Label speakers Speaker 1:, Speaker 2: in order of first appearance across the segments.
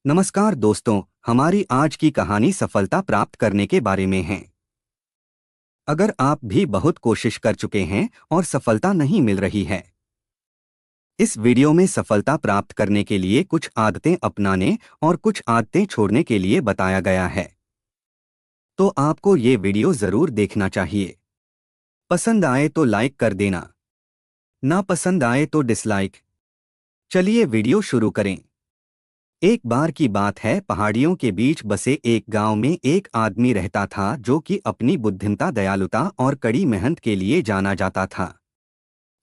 Speaker 1: नमस्कार दोस्तों, हमारी आज की कहानी सफलता प्राप्त करने के बारे में है। अगर आप भी बहुत कोशिश कर चुके हैं और सफलता नहीं मिल रही है, इस वीडियो में सफलता प्राप्त करने के लिए कुछ आदतें अपनाने और कुछ आदतें छोड़ने के लिए बताया गया है। तो आपको ये वीडियो जरूर देखना चाहिए। पसंद आए तो लाइक कर देना, ना पसंद आए तो डिसलाइक। चलिए वीडियो शुरू करें। एक बार की बात है, पहाड़ियों के बीच बसे एक गांव में एक आदमी रहता था जो कि अपनी बुद्धिमता, दयालुता और कड़ी मेहनत के लिए जाना जाता था।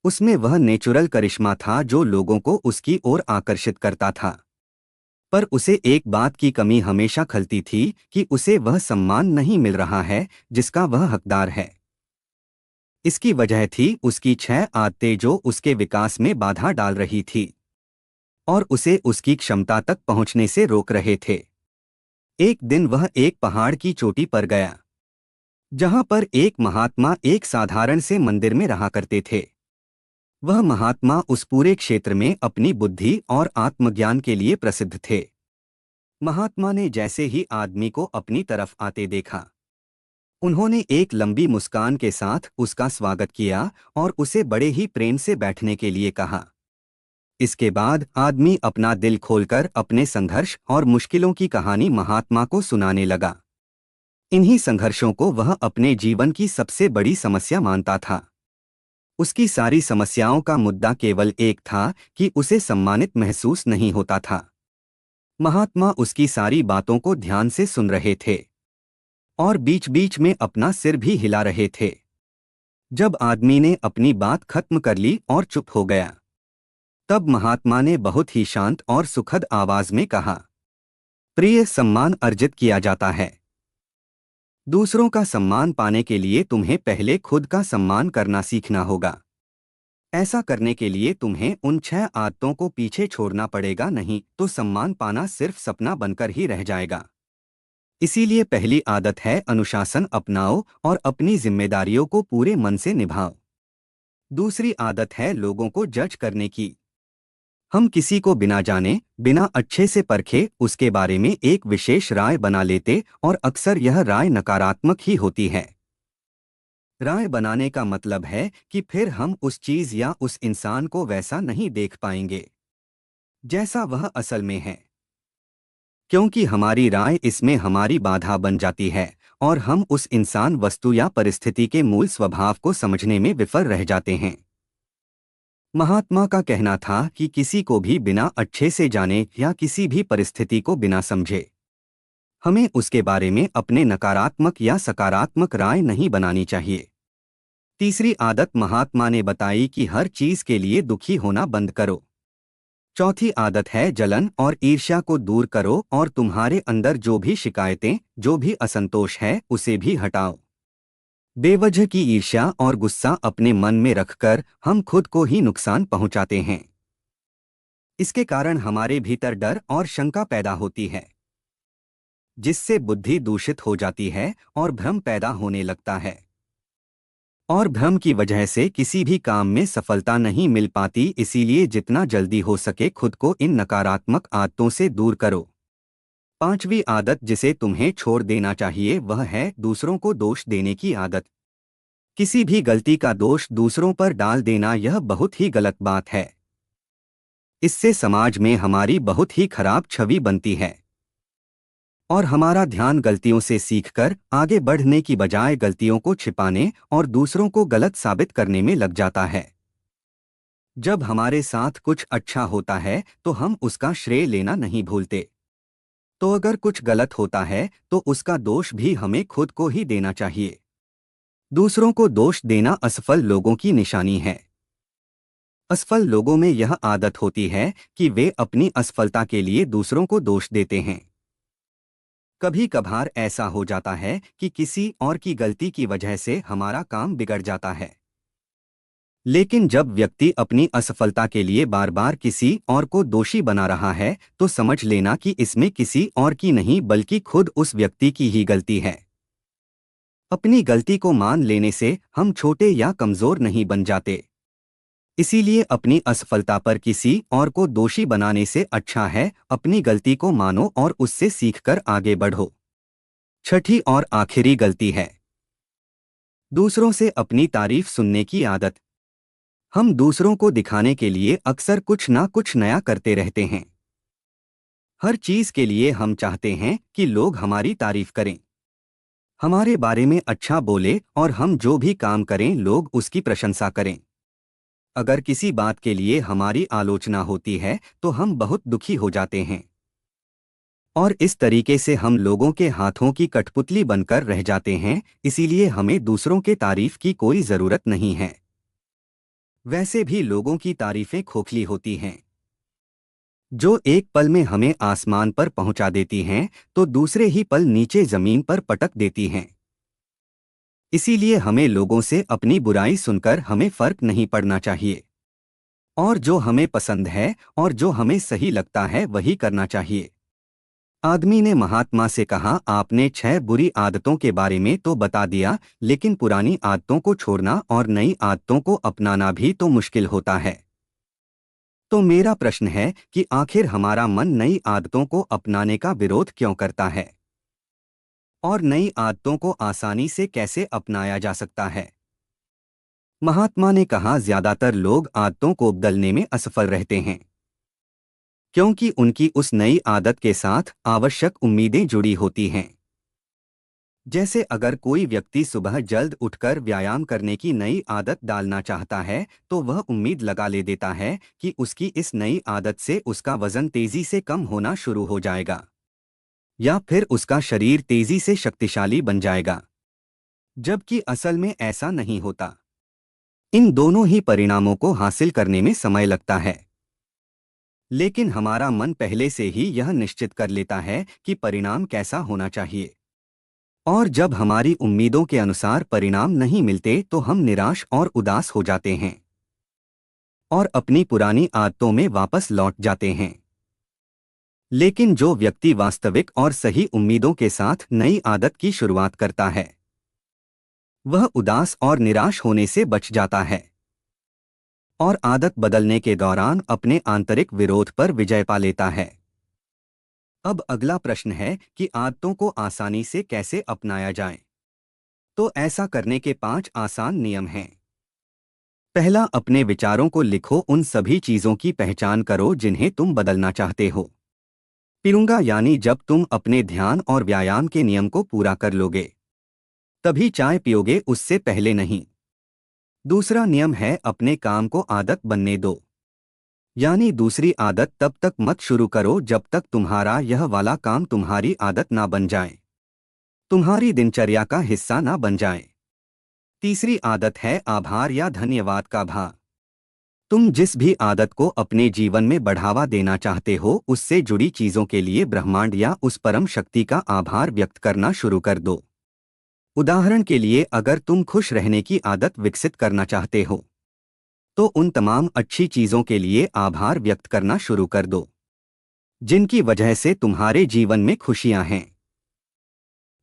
Speaker 1: उसमें वह नेचुरल करिश्मा था जो लोगों को उसकी ओर आकर्षित करता था। पर उसे एक बात की कमी हमेशा खलती थी कि उसे वह सम्मान नहीं मिल रहा है जिसका वह हकदार है। इसकी वजह थी उसकी 6 आदतें जो उसके विकास में बाधा डाल रही थी और उसे उसकी क्षमता तक पहुंचने से रोक रहे थे। एक दिन वह एक पहाड़ की चोटी पर गया, जहां पर एक महात्मा एक साधारण से मंदिर में रहा करते थे। वह महात्मा उस पूरे क्षेत्र में अपनी बुद्धि और आत्मज्ञान के लिए प्रसिद्ध थे। महात्मा ने जैसे ही आदमी को अपनी तरफ आते देखा, उन्होंने एक लंबी मुस्कान के साथ उसका स्वागत किया और उसे बड़े ही प्रेम से बैठने के लिए कहा। इसके बाद आदमी अपना दिल खोलकर अपने संघर्ष और मुश्किलों की कहानी महात्मा को सुनाने लगा। इन्हीं संघर्षों को वह अपने जीवन की सबसे बड़ी समस्या मानता था। उसकी सारी समस्याओं का मुद्दा केवल एक था कि उसे सम्मानित महसूस नहीं होता था। महात्मा उसकी सारी बातों को ध्यान से सुन रहे थे और बीच बीच में अपना सिर भी हिला रहे थे। जब आदमी ने अपनी बात खत्म कर ली और चुप हो गया, तब महात्मा ने बहुत ही शांत और सुखद आवाज में कहा, प्रिय, सम्मान अर्जित किया जाता है। दूसरों का सम्मान पाने के लिए तुम्हें पहले खुद का सम्मान करना सीखना होगा। ऐसा करने के लिए तुम्हें उन 6 आदतों को पीछे छोड़ना पड़ेगा, नहीं तो सम्मान पाना सिर्फ सपना बनकर ही रह जाएगा। इसीलिए पहली आदत है अनुशासन अपनाओ और अपनी जिम्मेदारियों को पूरे मन से निभाओ। दूसरी आदत है लोगों को जज करने की। हम किसी को बिना जाने, बिना अच्छे से परखे उसके बारे में एक विशेष राय बना लेते और अक्सर यह राय नकारात्मक ही होती है। राय बनाने का मतलब है कि फिर हम उस चीज या उस इंसान को वैसा नहीं देख पाएंगे जैसा वह असल में है, क्योंकि हमारी राय इसमें हमारी बाधा बन जाती है और हम उस इंसान, वस्तु या परिस्थिति के मूल स्वभाव को समझने में विफल रह जाते हैं। महात्मा का कहना था कि किसी को भी बिना अच्छे से जाने या किसी भी परिस्थिति को बिना समझे हमें उसके बारे में अपने नकारात्मक या सकारात्मक राय नहीं बनानी चाहिए। तीसरी आदत महात्मा ने बताई कि हर चीज के लिए दुखी होना बंद करो। चौथी आदत है जलन और ईर्ष्या को दूर करो और तुम्हारे अंदर जो भी शिकायतें, जो भी असंतोष है, उसे भी हटाओ। बेवजह की ईर्ष्या और गुस्सा अपने मन में रखकर हम खुद को ही नुकसान पहुंचाते हैं। इसके कारण हमारे भीतर डर और शंका पैदा होती है, जिससे बुद्धि दूषित हो जाती है और भ्रम पैदा होने लगता है। और भ्रम की वजह से किसी भी काम में सफलता नहीं मिल पाती। इसीलिए जितना जल्दी हो सके खुद को इन नकारात्मक आदतों से दूर करो। पांचवी आदत जिसे तुम्हें छोड़ देना चाहिए वह है दूसरों को दोष देने की आदत। किसी भी गलती का दोष दूसरों पर डाल देना यह बहुत ही गलत बात है। इससे समाज में हमारी बहुत ही खराब छवि बनती है और हमारा ध्यान गलतियों से सीखकर आगे बढ़ने की बजाय गलतियों को छिपाने और दूसरों को गलत साबित करने में लग जाता है। जब हमारे साथ कुछ अच्छा होता है तो हम उसका श्रेय लेना नहीं भूलते। तो अगर कुछ गलत होता है तो उसका दोष भी हमें खुद को ही देना चाहिए। दूसरों को दोष देना असफल लोगों की निशानी है। असफल लोगों में यह आदत होती है कि वे अपनी असफलता के लिए दूसरों को दोष देते हैं। कभी कभार ऐसा हो जाता है कि किसी और की गलती की वजह से हमारा काम बिगड़ जाता है। लेकिन जब व्यक्ति अपनी असफलता के लिए बार बार किसी और को दोषी बना रहा है तो समझ लेना कि इसमें किसी और की नहीं बल्कि खुद उस व्यक्ति की ही गलती है। अपनी गलती को मान लेने से हम छोटे या कमजोर नहीं बन जाते। इसीलिए अपनी असफलता पर किसी और को दोषी बनाने से अच्छा है अपनी गलती को मानो और उससे सीखकर आगे बढ़ो। छठी और आखिरी गलती है दूसरों से अपनी तारीफ सुनने की आदत। हम दूसरों को दिखाने के लिए अक्सर कुछ ना कुछ नया करते रहते हैं। हर चीज के लिए हम चाहते हैं कि लोग हमारी तारीफ करें, हमारे बारे में अच्छा बोले और हम जो भी काम करें लोग उसकी प्रशंसा करें। अगर किसी बात के लिए हमारी आलोचना होती है तो हम बहुत दुखी हो जाते हैं और इस तरीके से हम लोगों के हाथों की कठपुतली बनकर रह जाते हैं। इसीलिए हमें दूसरों के तारीफ की कोई जरूरत नहीं है। वैसे भी लोगों की तारीफें खोखली होती हैं। जो एक पल में हमें आसमान पर पहुंचा देती हैं तो दूसरे ही पल नीचे जमीन पर पटक देती हैं। इसीलिए हमें लोगों से अपनी बुराई सुनकर हमें फर्क नहीं पड़ना चाहिए और जो हमें पसंद है और जो हमें सही लगता है वही करना चाहिए। आदमी ने महात्मा से कहा, आपने 6 बुरी आदतों के बारे में तो बता दिया, लेकिन पुरानी आदतों को छोड़ना और नई आदतों को अपनाना भी तो मुश्किल होता है। तो मेरा प्रश्न है कि आखिर हमारा मन नई आदतों को अपनाने का विरोध क्यों करता है और नई आदतों को आसानी से कैसे अपनाया जा सकता है। महात्मा ने कहा, ज्यादातर लोग आदतों को बदलने में असफल रहते हैं क्योंकि उनकी उस नई आदत के साथ आवश्यक उम्मीदें जुड़ी होती हैं। जैसे अगर कोई व्यक्ति सुबह जल्द उठकर व्यायाम करने की नई आदत डालना चाहता है तो वह उम्मीद लगा ले देता है कि उसकी इस नई आदत से उसका वजन तेजी से कम होना शुरू हो जाएगा या फिर उसका शरीर तेजी से शक्तिशाली बन जाएगा, जबकि असल में ऐसा नहीं होता। इन दोनों ही परिणामों को हासिल करने में समय लगता है, लेकिन हमारा मन पहले से ही यह निश्चित कर लेता है कि परिणाम कैसा होना चाहिए और जब हमारी उम्मीदों के अनुसार परिणाम नहीं मिलते तो हम निराश और उदास हो जाते हैं और अपनी पुरानी आदतों में वापस लौट जाते हैं। लेकिन जो व्यक्ति वास्तविक और सही उम्मीदों के साथ नई आदत की शुरुआत करता है वह उदास और निराश होने से बच जाता है और आदत बदलने के दौरान अपने आंतरिक विरोध पर विजय पा लेता है। अब अगला प्रश्न है कि आदतों को आसानी से कैसे अपनाया जाए। तो ऐसा करने के 5 आसान नियम हैं। पहला, अपने विचारों को लिखो। उन सभी चीजों की पहचान करो जिन्हें तुम बदलना चाहते हो। पीऊंगा यानी जब तुम अपने ध्यान और व्यायाम के नियम को पूरा कर लोगे तभी चाय पियोगे, उससे पहले नहीं। दूसरा नियम है, अपने काम को आदत बनने दो, यानी दूसरी आदत तब तक मत शुरू करो जब तक तुम्हारा यह वाला काम तुम्हारी आदत ना बन जाए, तुम्हारी दिनचर्या का हिस्सा ना बन जाए। तीसरी आदत है आभार या धन्यवाद का भाव। तुम जिस भी आदत को अपने जीवन में बढ़ावा देना चाहते हो उससे जुड़ी चीजों के लिए ब्रह्मांड या उस परम शक्ति का आभार व्यक्त करना शुरू कर दो। उदाहरण के लिए, अगर तुम खुश रहने की आदत विकसित करना चाहते हो तो उन तमाम अच्छी चीजों के लिए आभार व्यक्त करना शुरू कर दो जिनकी वजह से तुम्हारे जीवन में खुशियां हैं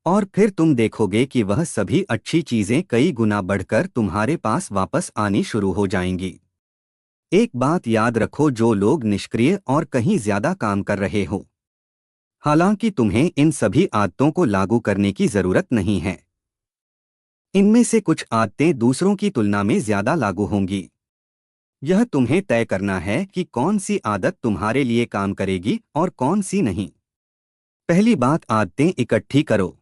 Speaker 1: और फिर तुम देखोगे कि वह सभी अच्छी चीजें कई गुना बढ़कर तुम्हारे पास वापस आनी शुरू हो जाएंगी। एक बात याद रखो, जो लोग निष्क्रिय और कहीं ज्यादा काम कर रहे हो, हालांकि तुम्हें इन सभी आदतों को लागू करने की जरूरत नहीं है। इनमें से कुछ आदतें दूसरों की तुलना में ज्यादा लागू होंगी। यह तुम्हें तय करना है कि कौन सी आदत तुम्हारे लिए काम करेगी और कौन सी नहीं। पहली बात, आदतें इकट्ठी करो।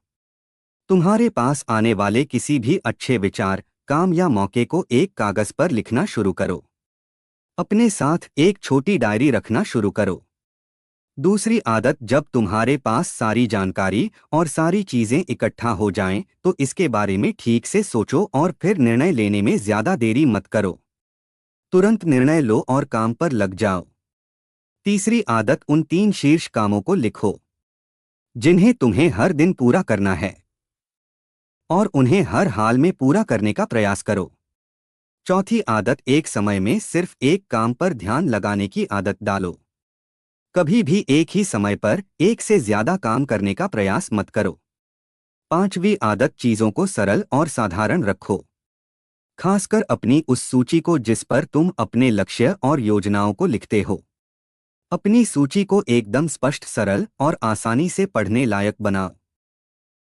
Speaker 1: तुम्हारे पास आने वाले किसी भी अच्छे विचार, काम या मौके को एक कागज पर लिखना शुरू करो। अपने साथ एक छोटी डायरी रखना शुरू करो। दूसरी आदत, जब तुम्हारे पास सारी जानकारी और सारी चीजें इकट्ठा हो जाएं, तो इसके बारे में ठीक से सोचो और फिर निर्णय लेने में ज्यादा देरी मत करो। तुरंत निर्णय लो और काम पर लग जाओ। तीसरी आदत, उन 3 शीर्ष कामों को लिखो जिन्हें तुम्हें हर दिन पूरा करना है और उन्हें हर हाल में पूरा करने का प्रयास करो। चौथी आदत, एक समय में सिर्फ एक काम पर ध्यान लगाने की आदत डालो। कभी भी एक ही समय पर एक से ज्यादा काम करने का प्रयास मत करो। पांचवी आदत, चीजों को सरल और साधारण रखो। खासकर अपनी उस सूची को जिस पर तुम अपने लक्ष्य और योजनाओं को लिखते हो। अपनी सूची को एकदम स्पष्ट, सरल और आसानी से पढ़ने लायक बनाओ।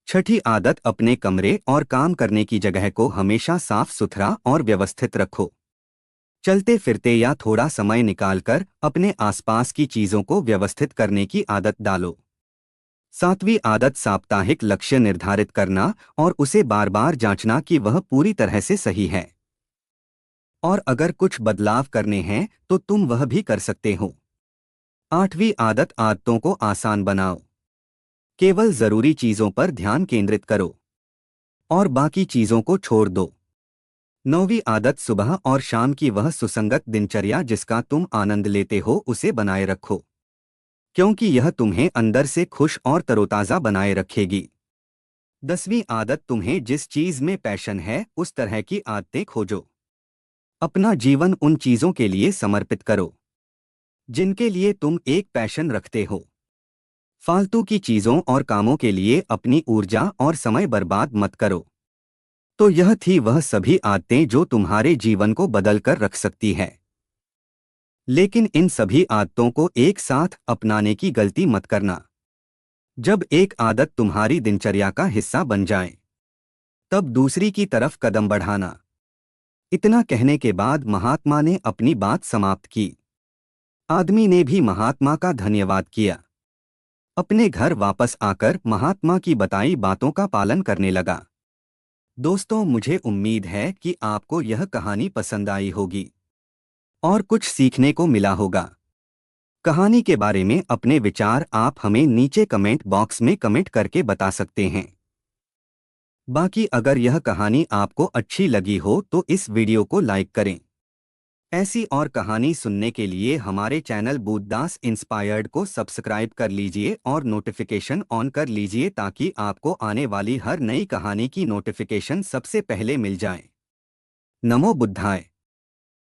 Speaker 1: छठी आदत, अपने कमरे और काम करने की जगह को हमेशा साफ सुथरा और व्यवस्थित रखो। चलते फिरते या थोड़ा समय निकालकर अपने आसपास की चीजों को व्यवस्थित करने की आदत डालो। सातवीं आदत, साप्ताहिक लक्ष्य निर्धारित करना और उसे बार बार जांचना कि वह पूरी तरह से सही है। और अगर कुछ बदलाव करने हैं तो तुम वह भी कर सकते हो। आठवीं आदत, आदतों को आसान बनाओ। केवल जरूरी चीजों पर ध्यान केंद्रित करो और बाकी चीजों को छोड़ दो। नौवीं आदत, सुबह और शाम की वह सुसंगत दिनचर्या जिसका तुम आनंद लेते हो उसे बनाए रखो, क्योंकि यह तुम्हें अंदर से खुश और तरोताजा बनाए रखेगी। 10वीं आदत, तुम्हें जिस चीज में पैशन है उस तरह की आदतें खोजो। अपना जीवन उन चीजों के लिए समर्पित करो जिनके लिए तुम एक पैशन रखते हो। फालतू की चीजों और कामों के लिए अपनी ऊर्जा और समय बर्बाद मत करो। तो यह थी वह सभी आदतें जो तुम्हारे जीवन को बदल कर रख सकती है। लेकिन इन सभी आदतों को एक साथ अपनाने की गलती मत करना। जब एक आदत तुम्हारी दिनचर्या का हिस्सा बन जाए, तब दूसरी की तरफ कदम बढ़ाना। इतना कहने के बाद महात्मा ने अपनी बात समाप्त की। आदमी ने भी महात्मा का धन्यवाद किया। अपने घर वापस आकर महात्मा की बताई बातों का पालन करने लगा। दोस्तों, मुझे उम्मीद है कि आपको यह कहानी पसंद आई होगी और कुछ सीखने को मिला होगा। कहानी के बारे में अपने विचार आप हमें नीचे कमेंट बॉक्स में कमेंट करके बता सकते हैं। बाकी अगर यह कहानी आपको अच्छी लगी हो तो इस वीडियो को लाइक करें। ऐसी और कहानी सुनने के लिए हमारे चैनल बुद्धदास इंस्पायर्ड को सब्सक्राइब कर लीजिए और नोटिफिकेशन ऑन कर लीजिए ताकि आपको आने वाली हर नई कहानी की नोटिफिकेशन सबसे पहले मिल जाए। नमो बुद्धाय।